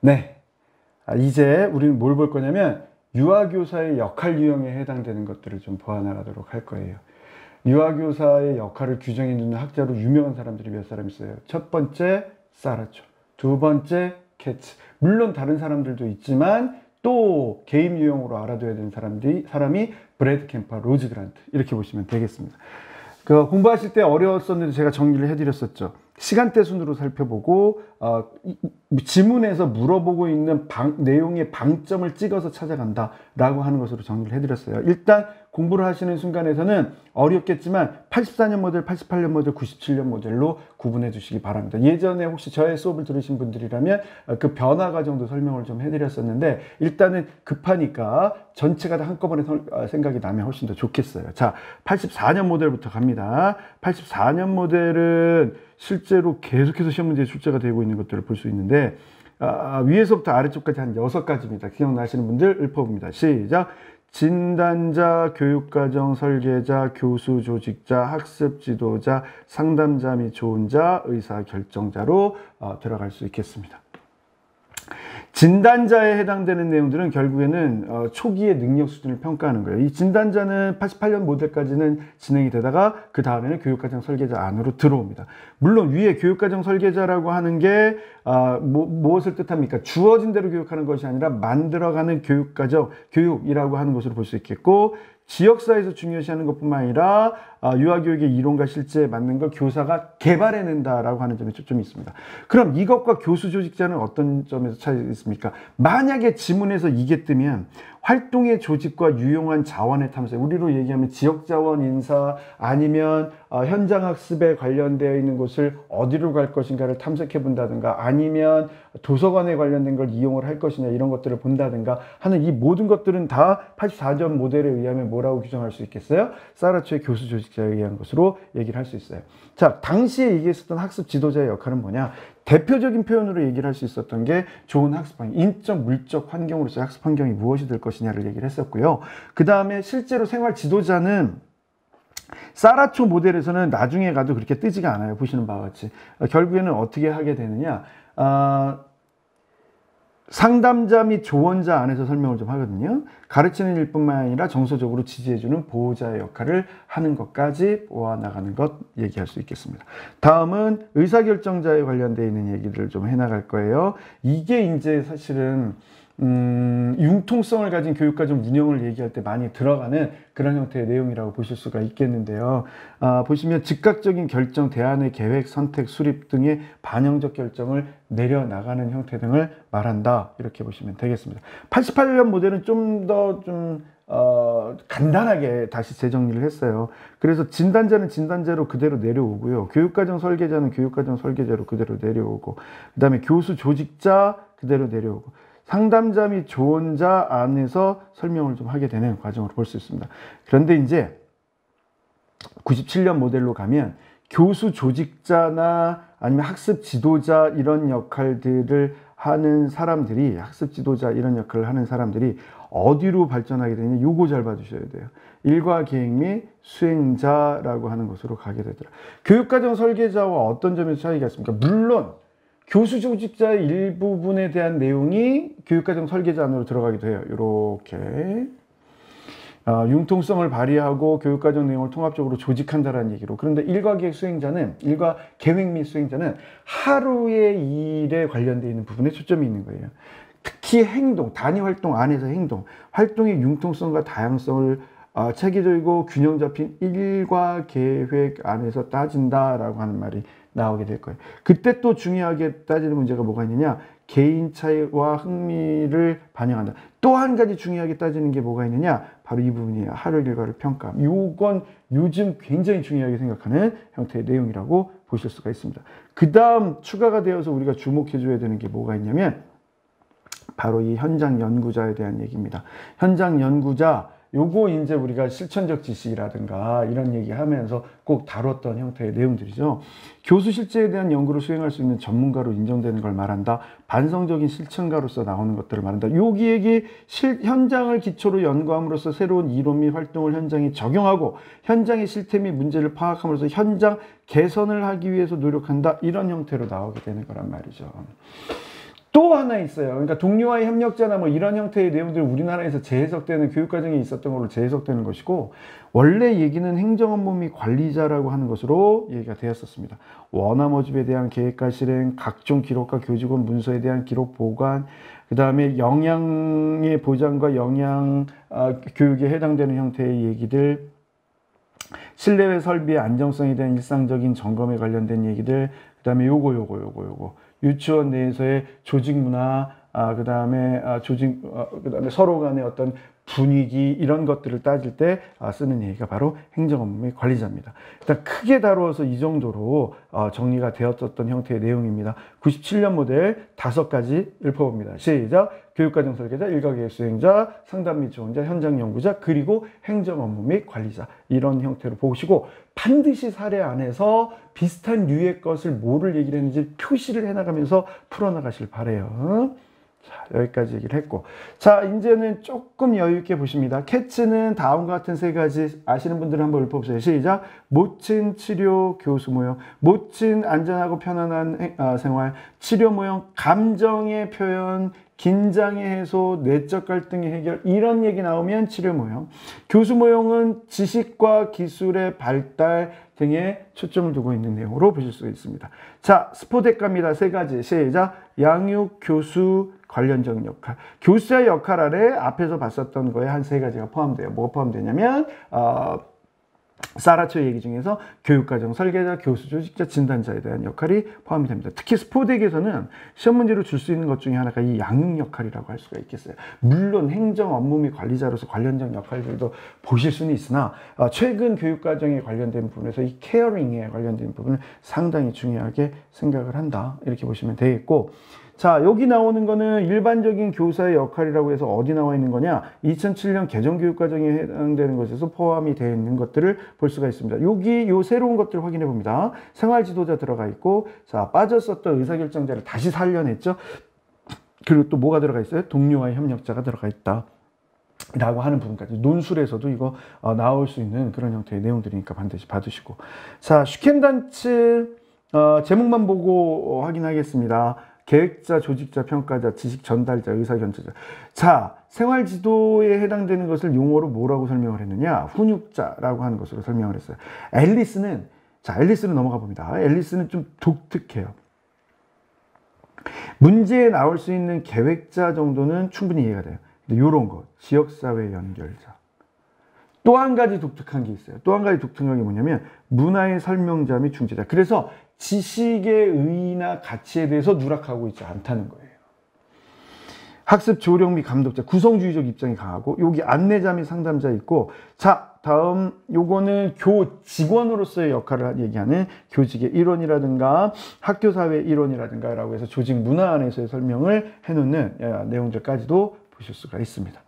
네. 이제 우리는 뭘 볼 거냐면 유아교사의 역할 유형에 해당되는 것들을 좀 보아나가도록 할 거예요. 유아교사의 역할을 규정해 주는 학자로 유명한 사람들이 몇 사람 있어요. 첫 번째 사라초, 두 번째 캐츠. 물론 다른 사람들도 있지만 또 개인 유형으로 알아둬야 되는 사람이 브래드 캠퍼, 로즈 그란트, 이렇게 보시면 되겠습니다. 공부하실 때 어려웠었는데 제가 정리를 해드렸었죠. 시간대 순으로 살펴보고 지문에서 물어보고 있는 내용의 방점을 찍어서 찾아간다 라고 하는 것으로 정리를 해드렸어요. 일단 공부를 하시는 순간에서는 어렵겠지만 84년 모델, 88년 모델, 97년 모델로 구분해 주시기 바랍니다. 예전에 혹시 저의 수업을 들으신 분들이라면 그 변화 과정도 설명을 좀 해드렸었는데 일단은 급하니까 전체가 다 한꺼번에 생각이 나면 훨씬 더 좋겠어요. 자, 84년 모델부터 갑니다. 84년 모델은 실제로 계속해서 시험 문제에 출제가 되고 있는 것들을 볼 수 있는데 위에서부터 아래쪽까지 한 6가지입니다. 기억나시는 분들 읊어봅니다. 시작! 진단자, 교육과정 설계자, 교수 조직자, 학습 지도자, 상담자 및 조언자, 의사결정자로 들어갈 수 있겠습니다. 진단자에 해당되는 내용들은 결국에는 초기의 능력 수준을 평가하는 거예요. 이 진단자는 88년 모델까지는 진행이 되다가 그 다음에는 교육과정 설계자 안으로 들어옵니다. 물론 위에 교육과정 설계자라고 하는 게 무엇을 뜻합니까? 주어진 대로 교육하는 것이 아니라 만들어가는 교육과정, 교육이라고 하는 것으로 볼 수 있겠고, 지역사회에서 중요시하는 것뿐만 아니라 유아교육의 이론과 실제에 맞는 걸 교사가 개발해낸다라고 하는 점에 초점이 있습니다. 그럼 이것과 교수 조직자는 어떤 점에서 차이가 있습니까? 만약에 지문에서 이게 뜨면 활동의 조직과 유용한 자원의 탐색, 우리로 얘기하면 지역자원 인사 아니면 현장 학습에 관련되어 있는 곳을 어디로 갈 것인가를 탐색해 본다든가 아니면 도서관에 관련된 걸 이용을 할 것이냐 이런 것들을 본다든가 하는 이 모든 것들은 다 84년 모델에 의하면 뭐라고 규정할 수 있겠어요? 사라초의 교수 조직자에 의한 것으로 얘기를 할 수 있어요. 자, 당시에 얘기했었던 학습 지도자의 역할은 뭐냐? 대표적인 표현으로 얘기를 할 수 있었던 게 좋은 학습 환경, 인적, 물적 환경으로서의 학습 환경이 무엇이 될 것이냐를 얘기를 했었고요. 그 다음에 실제로 생활 지도자는 사라초 모델에서는 나중에 가도 그렇게 뜨지가 않아요. 보시는 바와 같이. 결국에는 어떻게 하게 되느냐. 상담자 및 조언자 안에서 설명을 좀 하거든요. 가르치는 일뿐만 아니라 정서적으로 지지해주는 보호자의 역할을 하는 것까지 보아나가는 것 얘기할 수 있겠습니다. 다음은 의사결정자에 관련되어 있는 얘기를 좀 해나갈 거예요. 이게 이제 사실은 융통성을 가진 교육과정 운영을 얘기할 때 많이 들어가는 그런 형태의 내용이라고 보실 수가 있겠는데요. 보시면 즉각적인 결정, 대안의 계획, 선택, 수립 등의 반영적 결정을 내려나가는 형태 등을 말한다. 이렇게 보시면 되겠습니다. 88년 모델은 좀 더 간단하게 다시 재정리를 했어요. 그래서 진단자는 진단자로 그대로 내려오고요. 교육과정 설계자는 교육과정 설계자로 그대로 내려오고, 그 다음에 교수 조직자 그대로 내려오고, 상담자 및 조언자 안에서 설명을 좀 하게 되는 과정으로 볼 수 있습니다. 그런데 이제 97년 모델로 가면 교수 조직자나 아니면 학습 지도자 이런 역할들을 하는 사람들이, 학습 지도자 이런 역할을 하는 사람들이 어디로 발전하게 되느냐, 요거 잘 봐주셔야 돼요. 일과 계획 및 수행자라고 하는 것으로 가게 되더라. 교육과정 설계자와 어떤 점에서 차이가 있습니까? 물론 교수 조직자의 일부분에 대한 내용이 교육과정 설계자 안으로 들어가기도 해요. 이렇게 융통성을 발휘하고 교육과정 내용을 통합적으로 조직한다라는 얘기로. 그런데 일과 계획 수행자는, 일과 계획 및 수행자는 하루의 일에 관련되어 있는 부분에 초점이 있는 거예요. 특히 행동, 단위 활동 안에서 행동, 활동의 융통성과 다양성을 체계적이고 균형 잡힌 일과 계획 안에서 따진다라고 하는 말이 나오게 될 거예요. 그때 또 중요하게 따지는 문제가 뭐가 있느냐? 개인 차이와 흥미를 반영한다. 또 한 가지 중요하게 따지는 게 뭐가 있느냐? 바로 이 부분이에요. 하루 일과를 평가. 요건 요즘 굉장히 중요하게 생각하는 형태의 내용이라고 보실 수가 있습니다. 그 다음 추가가 되어서 우리가 주목해 줘야 되는 게 뭐가 있냐면 바로 이 현장 연구자에 대한 얘기입니다. 현장 연구자, 요거 이제 우리가 실천적 지식이라든가 이런 얘기 하면서 꼭 다뤘던 형태의 내용들이죠. 교수 실제에 대한 연구를 수행할 수 있는 전문가로 인정되는 걸 말한다. 반성적인 실천가로서 나오는 것들을 말한다. 여기에 현장을 기초로 연구함으로써 새로운 이론 및 활동을 현장에 적용하고 현장의 실태 및 문제를 파악함으로써 현장 개선을 하기 위해서 노력한다. 이런 형태로 나오게 되는 거란 말이죠. 또 하나 있어요. 그러니까 동료와의 협력자나 뭐 이런 형태의 내용들 우리나라에서 재해석되는 교육과정에 있었던 걸로 재해석되는 것이고, 원래 얘기는 행정업무 및 관리자라고 하는 것으로 얘기가 되었었습니다. 원화 모집에 대한 계획과 실행, 각종 기록과 교직원 문서에 대한 기록 보관, 그 다음에 영양의 보장과 영양 교육에 해당되는 형태의 얘기들, 실내외 설비의 안정성에 대한 일상적인 점검에 관련된 얘기들, 그 다음에 요거 유치원 내에서의 조직 문화, 그다음에 그다음에 서로 간의 어떤 분위기, 이런 것들을 따질 때 쓰는 얘기가 바로 행정업무 및 관리자입니다. 일단 크게 다루어서 이 정도로 정리가 되었던 형태의 내용입니다. 97년 모델 5가지 읊어봅니다. 시작! 교육과정 설계자, 일가계획 수행자, 상담 및 지원자, 현장 연구자, 그리고 행정업무 및 관리자, 이런 형태로 보시고, 반드시 사례 안에서 비슷한 류의 것을 뭐를 얘기를 했는지 표시를 해나가면서 풀어나가실 바래요. 자, 여기까지 얘기를 했고, 자, 이제는 조금 여유 있게 보십니다. 캐치는 다음과 같은 3가지 아시는 분들은 한번 읊어보세요. 시작! 모친 치료 교수 모형, 모친 안전하고 편안한 생활, 치료 모형, 감정의 표현, 긴장의 해소, 내적 갈등의 해결, 이런 얘기 나오면 치료 모형. 교수 모형은 지식과 기술의 발달 등에 초점을 두고 있는 내용으로 보실 수 있습니다. 자, 스포덱갑니다. 3가지. 시작! 양육, 교수, 관련적 역할. 교수의 역할 아래 앞에서 봤었던 거에 한 3가지가 포함돼요. 뭐가 포함되냐면 사라초 얘기 중에서 교육과정 설계자, 교수, 조직자, 진단자에 대한 역할이 포함이 됩니다. 특히 스포덱에서는 시험 문제로 줄 수 있는 것 중에 하나가 이 양육 역할이라고 할 수가 있겠어요. 물론 행정 업무 및 관리자로서 관련적 역할들도 보실 수는 있으나 최근 교육과정에 관련된 부분에서 이 케어링에 관련된 부분을 상당히 중요하게 생각을 한다, 이렇게 보시면 되겠고, 자, 여기 나오는 거는 일반적인 교사의 역할이라고 해서 어디 나와 있는 거냐? 2007년 개정교육과정에 해당되는 것에서 포함이 되어 있는 것들을 볼 수가 있습니다. 여기 요 새로운 것들을 확인해 봅니다. 생활지도자 들어가 있고, 자, 빠졌었던 의사결정자를 다시 살려냈죠. 그리고 또 뭐가 들어가 있어요? 동료와의 협력자가 들어가 있다 라고 하는 부분까지. 논술에서도 이거 나올 수 있는 그런 형태의 내용들이니까 반드시 봐두시고, 자, 슈켄단츠 제목만 보고 확인하겠습니다. 계획자, 조직자, 평가자, 지식 전달자, 의사결정자. 자, 생활지도에 해당되는 것을 용어로 뭐라고 설명을 했느냐? 훈육자라고 하는 것으로 설명을 했어요. 앨리스는 넘어가 봅니다. 앨리스는 좀 독특해요. 문제에 나올 수 있는 계획자 정도는 충분히 이해가 돼요. 근데 요런 것, 지역사회 연결자. 또 한 가지 독특한 게 있어요. 또 한 가지 독특한 게 뭐냐면 문화의 설명자 및 중재자. 그래서 지식의 의의나 가치에 대해서 누락하고 있지 않다는 거예요. 학습 조력 및 감독자, 구성주의적 입장이 강하고, 여기 안내자 및 상담자 있고, 자, 다음 요거는 직원으로서의 역할을 얘기하는 교직의 이론이라든가 학교사회 이론이라든가 라고 해서 조직 문화 안에서의 설명을 해놓는 내용들까지도 보실 수가 있습니다.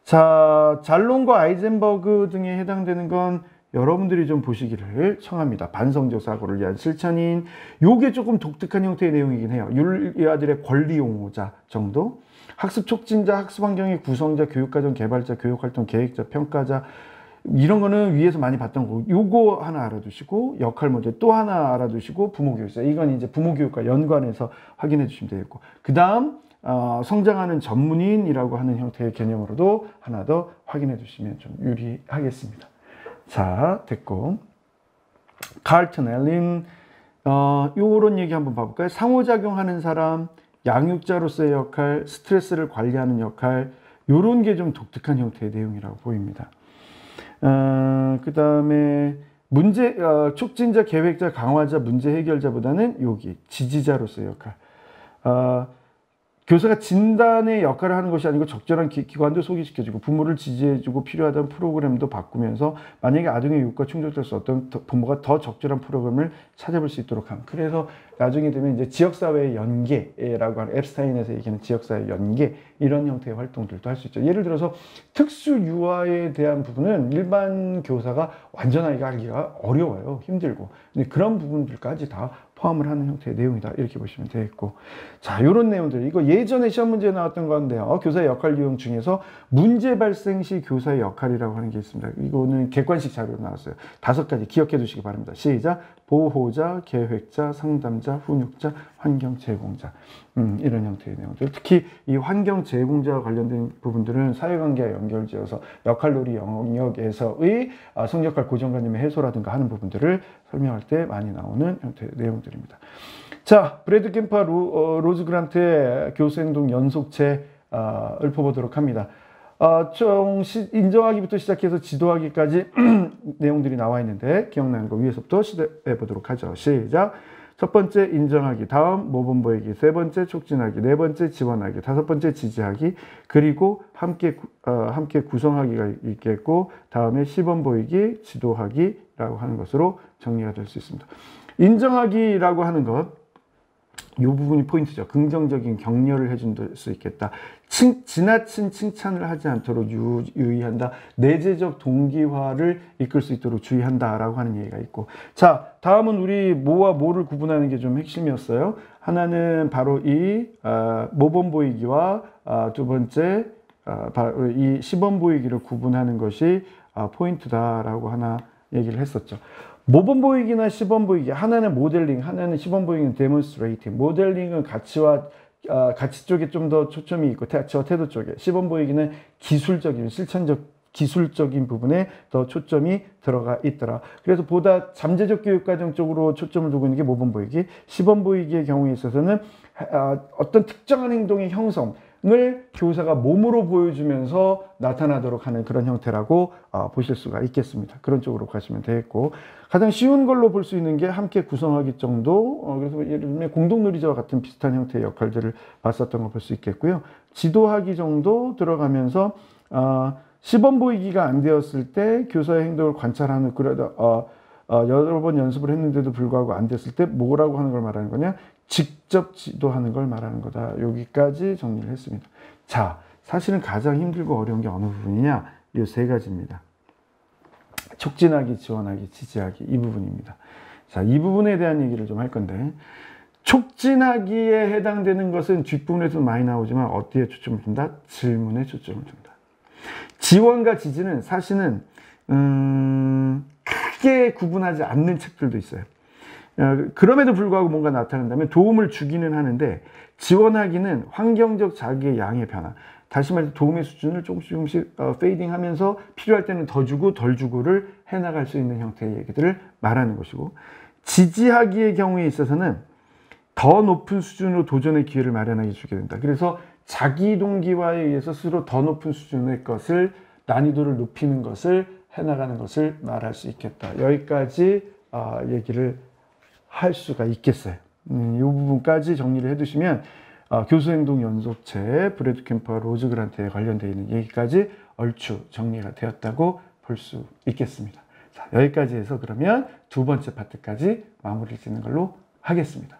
자, 잘론과 아이젠버그 등에 해당되는 건 여러분들이 좀 보시기를 청합니다. 반성적 사고를 위한 실천인, 요게 조금 독특한 형태의 내용이긴 해요. 윤리아들의 권리 용어자 정도, 학습 촉진자, 학습 환경의 구성자, 교육과정 개발자, 교육활동 계획자, 평가자, 이런 거는 위에서 많이 봤던 거고, 요거 하나 알아두시고, 역할 모델 또 하나 알아두시고, 부모교육자, 이건 이제 부모교육과 연관해서 확인해 주시면 되겠고, 그 다음 성장하는 전문인이라고 하는 형태의 개념으로도 하나 더 확인해 주시면 좀 유리하겠습니다. 자, 됐고, 칼튼 앨린, 요런 얘기 한번 봐볼까요? 상호작용하는 사람, 양육자로서의 역할, 스트레스를 관리하는 역할, 요런 게 좀 독특한 형태의 내용이라고 보입니다. 그 다음에 촉진자, 계획자, 강화자, 문제 해결자보다는 여기 지지자로서의 역할. 교사가 진단의 역할을 하는 것이 아니고 적절한 기관도 소개시켜주고, 부모를 지지해주고, 필요하다는 프로그램도 바꾸면서 만약에 아동의 요구가 충족될 수 없다면 부모가 더 적절한 프로그램을 찾아볼 수 있도록 함. 그래서 나중에 되면 이제 지역사회의 연계라고 하는, 앱스타인에서 얘기하는 지역사회 연계, 이런 형태의 활동들도 할 수 있죠. 예를 들어서 특수 유아에 대한 부분은 일반 교사가 완전하게 하기가 어려워요. 힘들고. 근데 그런 부분들까지 다 포함을 하는 형태의 내용이다. 이렇게 보시면 되겠고. 자, 요런 내용들. 이거 예전에 시험 문제에 나왔던 건데요. 교사의 역할 유형 중에서 문제 발생 시 교사의 역할이라고 하는 게 있습니다. 이거는 객관식 자료로 나왔어요. 5가지 기억해 두시기 바랍니다. 시작. 보호자, 계획자, 상담자, 훈육자, 환경 제공자. 이런 형태의 내용들. 특히 이 환경 제공자와 관련된 부분들은 사회관계와 연결지어서 역할놀이 영역에서의 성역할 고정관념의 해소라든가 하는 부분들을 설명할 때 많이 나오는 형태의 내용들입니다. 자, 브래드 캠파 로즈 그란트의 교수 행동 연속체 읊어보도록 합니다. 총 인정하기부터 시작해서 지도하기까지 내용들이 나와 있는데 기억나는 거 위에서부터 시도해 보도록 하죠. 시작. 첫 번째 인정하기, 다음 모범 보이기, 세 번째 촉진하기, 네 번째 지원하기, 다섯 번째 지지하기, 그리고 함께 구성하기가 있겠고, 다음에 시범 보이기, 지도하기라고 하는 것으로 정리가 될 수 있습니다. 인정하기라고 하는 것, 이 부분이 포인트죠. 긍정적인 격려를 해줄 수 있겠다. 지나친 칭찬을 하지 않도록 유의한다. 내재적 동기화를 이끌 수 있도록 주의한다라고 하는 얘기가 있고. 자, 다음은 우리 뭐와 뭐를 구분하는 게 좀 핵심이었어요. 하나는 바로 이 모범 보이기와 두 번째 바로 이 시범 보이기를 구분하는 것이 포인트다라고 하나 얘기를 했었죠. 모범 보이기나 시범 보이기, 하나는 모델링, 하나는 시범 보이기는 데몬스트레이팅. 모델링은 가치 쪽에 좀 더 초점이 있고 가치와 태도 쪽에, 시범 보이기는 기술적인 실천적 기술적인 부분에 더 초점이 들어가 있더라. 그래서 보다 잠재적 교육과정 쪽으로 초점을 두고 있는 게 모범 보이기, 시범 보이기의 경우에 있어서는 어떤 특정한 행동의 형성을 교사가 몸으로 보여주면서 나타나도록 하는 그런 형태라고 보실 수가 있겠습니다. 그런 쪽으로 가시면 되겠고, 가장 쉬운 걸로 볼 수 있는 게 함께 구성하기 정도, 그래서 예를 들면 공동놀이자와 같은 비슷한 형태의 역할들을 봤었던 걸 볼 수 있겠고요. 지도하기 정도 들어가면서 시범 보이기가 안 되었을 때 교사의 행동을 관찰하는, 그래도 여러 번 연습을 했는데도 불구하고 안 됐을 때 뭐라고 하는 걸 말하는 거냐? 직접 지도하는 걸 말하는 거다. 여기까지 정리를 했습니다. 자, 사실은 가장 힘들고 어려운 게 어느 부분이냐? 이 세 가지입니다. 촉진하기, 지원하기, 지지하기, 이 부분입니다. 자, 이 부분에 대한 얘기를 좀 할 건데, 촉진하기에 해당되는 것은 뒷부분에서 많이 나오지만 어디에 초점을 둔다? 질문에 초점을 둔다. 지원과 지지는 사실은 크게 구분하지 않는 책들도 있어요. 그럼에도 불구하고 뭔가 나타난다면 도움을 주기는 하는데, 지원하기는 환경적 자기의 양의 변화, 다시 말해서 도움의 수준을 조금씩 페이딩 하면서 필요할 때는 더 주고 덜 주고를 해나갈 수 있는 형태의 얘기들을 말하는 것이고, 지지하기의 경우에 있어서는 더 높은 수준으로 도전의 기회를 마련하게 주게 된다. 그래서 자기 동기화에 의해서 스스로 더 높은 수준의 것을, 난이도를 높이는 것을 해나가는 것을 말할 수 있겠다. 여기까지 얘기를 할 수가 있겠어요. 이 부분까지 정리를 해두시면 교수행동 연속체 브래드 캠퍼와 로즈 그란트에 관련되어 있는 얘기까지 얼추 정리가 되었다고 볼 수 있겠습니다. 자, 여기까지 해서 그러면 두 번째 파트까지 마무리 짓는 걸로 하겠습니다.